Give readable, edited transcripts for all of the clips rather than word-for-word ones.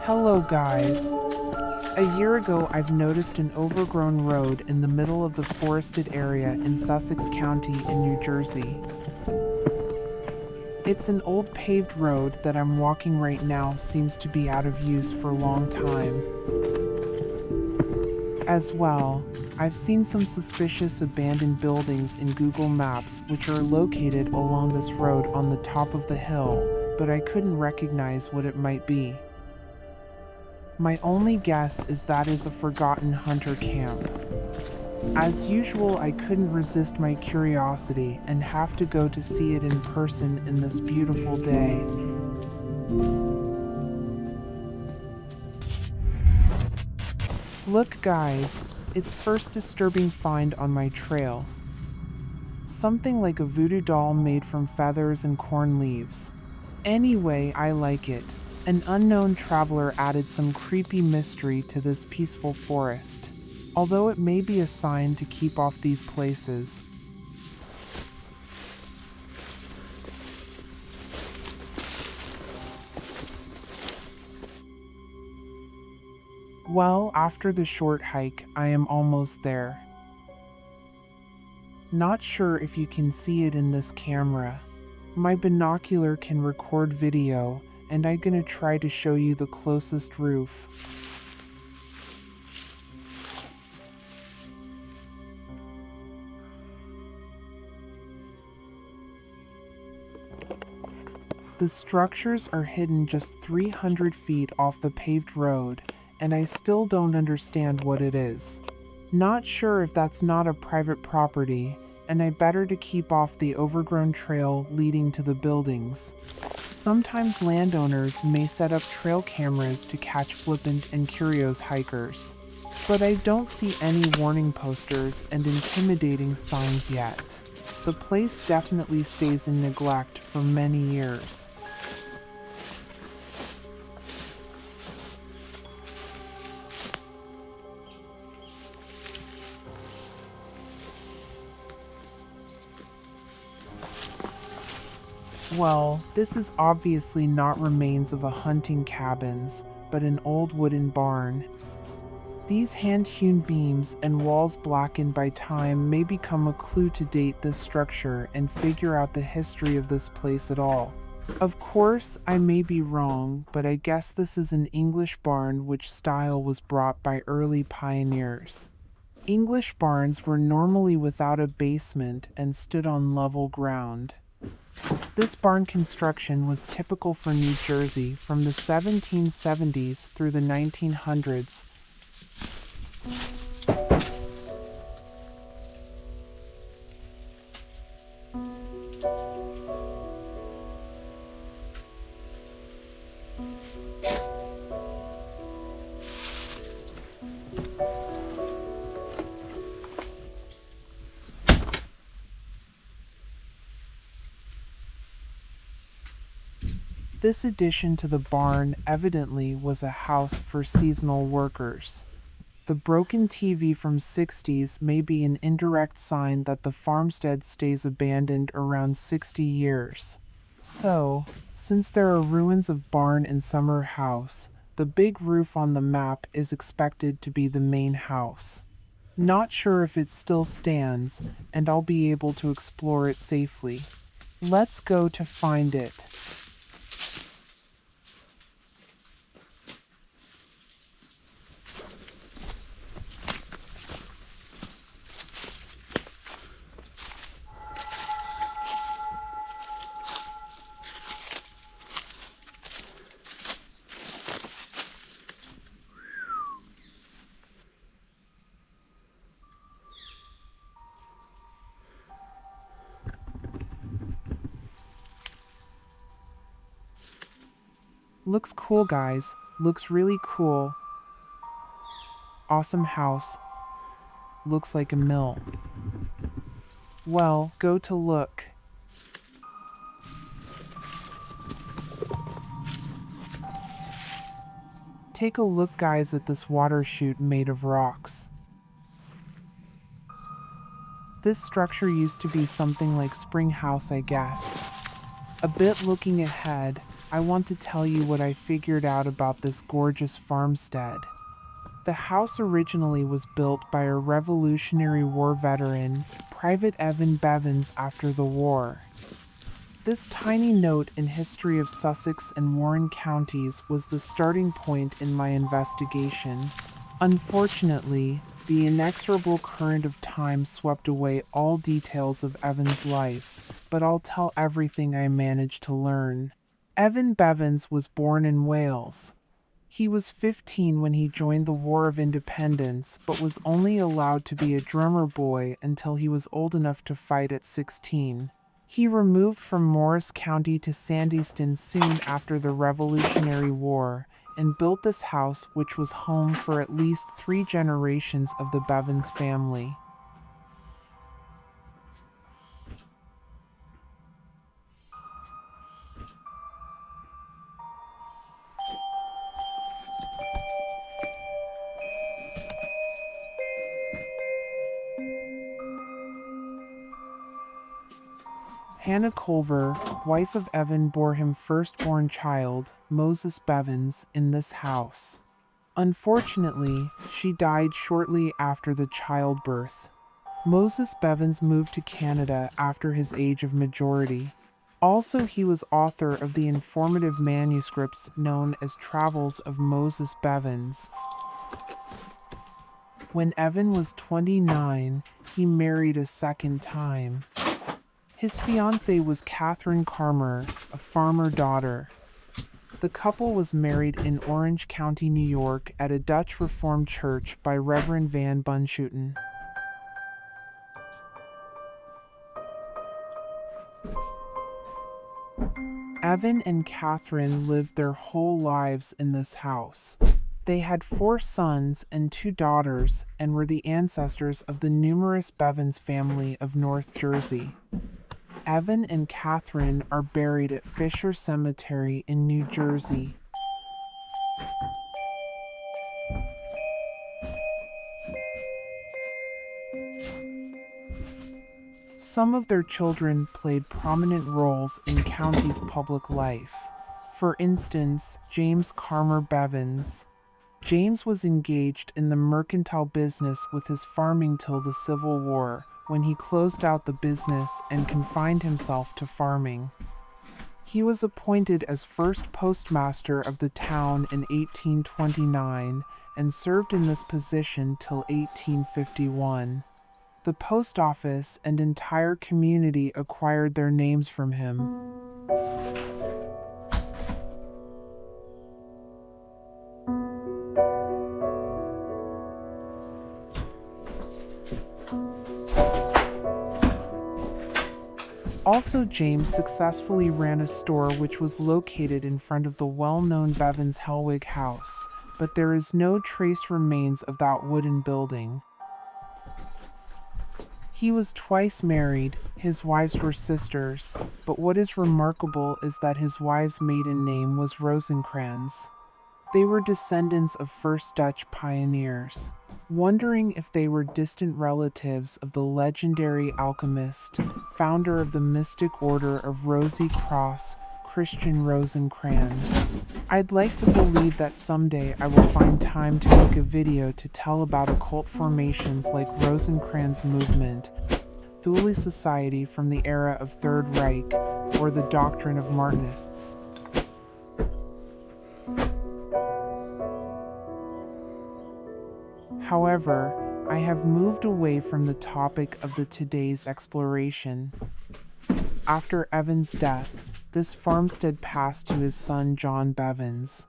Hello guys. A year ago I've noticed an overgrown road in the middle of the forested area in Sussex County in New Jersey. It's an old paved road that I'm walking right now seems to be out of use for a long time. As well, I've seen some suspicious abandoned buildings in Google Maps which are located along this road on the top of the hill, but I couldn't recognize what it might be. My only guess is that is a forgotten hunter camp. As usual, I couldn't resist my curiosity and have to go to see it in person in this beautiful day. Look guys, it's first disturbing find on my trail. Something like a voodoo doll made from feathers and corn leaves. Anyway, I like it. An unknown traveler added some creepy mystery to this peaceful forest, although it may be a sign to keep off these places. Well, after the short hike, I am almost there. Not sure if you can see it in this camera. My binocular can record video, and I'm gonna try to show you the closest roof. The structures are hidden just 300 feet off the paved road, and I still don't understand what it is. Not sure if that's not a private property, and I better to keep off the overgrown trail leading to the buildings. Sometimes landowners may set up trail cameras to catch flippant and curious hikers, but I don't see any warning posters and intimidating signs yet. The place definitely stays in neglect for many years. Well, this is obviously not remains of a hunting cabins, but an old wooden barn. These hand-hewn beams and walls blackened by time may become a clue to date this structure and figure out the history of this place at all. Of course, I may be wrong, but I guess this is an English barn which style was brought by early pioneers. English barns were normally without a basement and stood on level ground. This barn construction was typical for New Jersey from the 1770s through the 1900s. This addition to the barn evidently was a house for seasonal workers. The broken TV from 60s may be an indirect sign that the farmstead stays abandoned around 60 years. So, since there are ruins of barn and summer house, the big roof on the map is expected to be the main house. Not sure if it still stands, and I'll be able to explore it safely. Let's go to find it. Looks cool, guys. Looks really cool. Awesome house. Looks like a mill. Well, go to look. Take a look, guys, at this water chute made of rocks. This structure used to be something like spring house, I guess. A bit looking ahead, I want to tell you what I figured out about this gorgeous farmstead. The house originally was built by a Revolutionary War veteran, Private Evan Bevans, after the war. This tiny note in history of Sussex and Warren counties was the starting point in my investigation. Unfortunately, the inexorable current of time swept away all details of Evan's life, but I'll tell everything I managed to learn. Evan Bevans was born in Wales. He was 15 when he joined the War of Independence, but was only allowed to be a drummer boy until he was old enough to fight at 16. He removed from Morris County to Sandyston soon after the Revolutionary War and built this house, which was home for at least 3 generations of the Bevans family. Hannah Culver, wife of Evan, bore him firstborn child, Moses Bevans, in this house. Unfortunately, she died shortly after the childbirth. Moses Bevans moved to Canada after his age of majority. Also, he was author of the informative manuscripts known as Travels of Moses Bevans. When Evan was 29, he married a second time. His fiancée was Catherine Carmer, a farmer daughter. The couple was married in Orange County, New York, at a Dutch Reformed church by Reverend Van Bunshooten. Evan and Catherine lived their whole lives in this house. They had 4 sons and 2 daughters and were the ancestors of the numerous Bevans family of North Jersey. Evan and Catherine are buried at Fisher Cemetery in New Jersey. Some of their children played prominent roles in county's public life. For instance, James Carmer Bevans. James was engaged in the mercantile business with his farming till the Civil War, when he closed out the business and confined himself to farming. He was appointed as first postmaster of the town in 1829 and served in this position till 1851. The post office and entire community acquired their names from him. Also, James successfully ran a store which was located in front of the well-known Bevans Hellwig House, but there is no trace remains of that wooden building. He was twice married, his wives were sisters, but what is remarkable is that his wife's maiden name was Rosencrans. They were descendants of first Dutch pioneers. Wondering if they were distant relatives of the legendary alchemist, founder of the mystic order of Rosy Cross, Christian Rosencrans. I'd like to believe that someday I will find time to make a video to tell about occult formations like Rosencrans movement, Thule Society from the era of Third Reich, or the doctrine of Martionists. However, I have moved away from the topic of today's exploration. After Evan's death, this farmstead passed to his son John Bevans.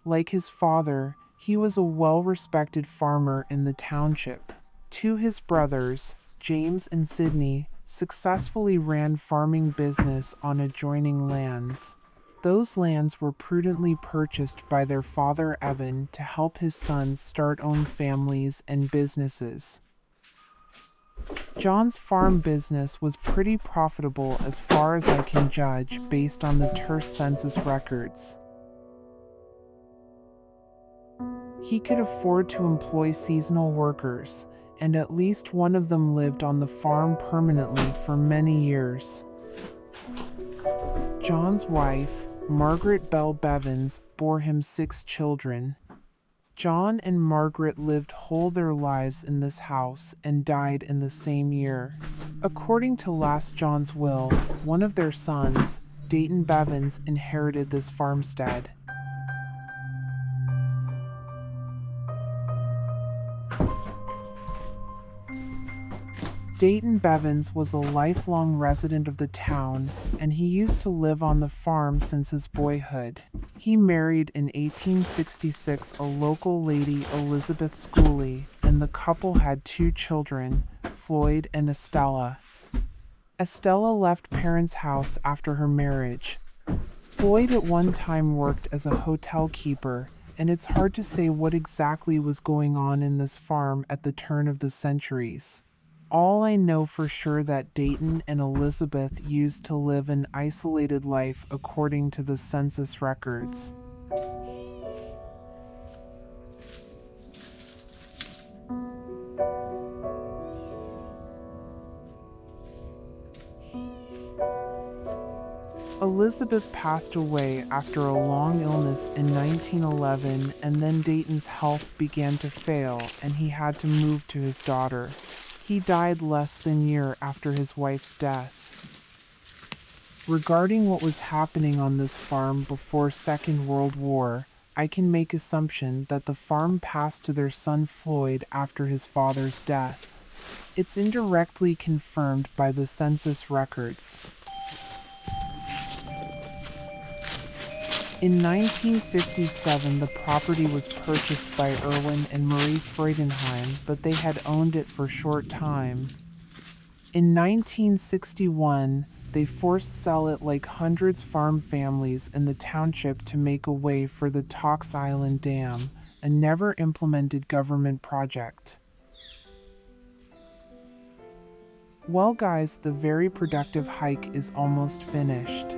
Like his father, he was a well-respected farmer in the township. 2 his brothers, James and Sidney, successfully ran farming business on adjoining lands. Those lands were prudently purchased by their father Evan to help his sons start own families and businesses. John's farm business was pretty profitable as far as I can judge based on the terse census records. He could afford to employ seasonal workers, and at least one of them lived on the farm permanently for many years. John's wife, Margaret Bell Bevans, bore him 6 children. John and Margaret lived whole their lives in this house and died in the same year. According to last John's will, one of their sons, Dayton Bevans, inherited this farmstead. Dayton Bevans was a lifelong resident of the town, and he used to live on the farm since his boyhood. He married in 1866 a local lady, Elizabeth Schooley, and the couple had 2 children, Floyd and Estella. Estella left parents' house after her marriage. Floyd at one time worked as a hotel keeper, and it's hard to say what exactly was going on in this farm at the turn of the centuries. All I know for sure that Dayton and Elizabeth used to live an isolated life according to the census records. Elizabeth passed away after a long illness in 1911, and then Dayton's health began to fail and he had to move to his daughter. He died less than a year after his wife's death. Regarding what was happening on this farm before Second World War, I can make assumption that the farm passed to their son Floyd after his father's death. It's indirectly confirmed by the census records. In 1957, the property was purchased by Erwin and Marie Freudenheim, but they had owned it for a short time. In 1961, they forced sell it like hundreds farm families in the township to make a way for the Tox Island Dam, a never implemented government project. Well guys, the very productive hike is almost finished.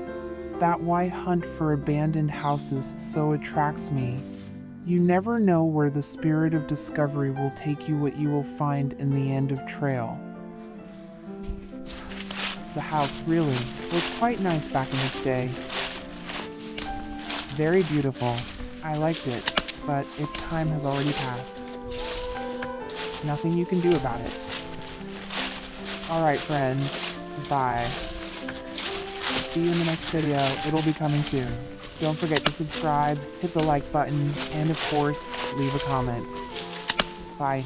That why hunt for abandoned houses so attracts me. You never know where the spirit of discovery will take you, what you will find in the end of trail. The house really was quite nice back in its day. Very beautiful. I liked it, but its time has already passed. Nothing you can do about it. Alright friends, bye. See you in the next video. It'll be coming soon. Don't forget to subscribe, hit the like button, and of course, leave a comment. Bye.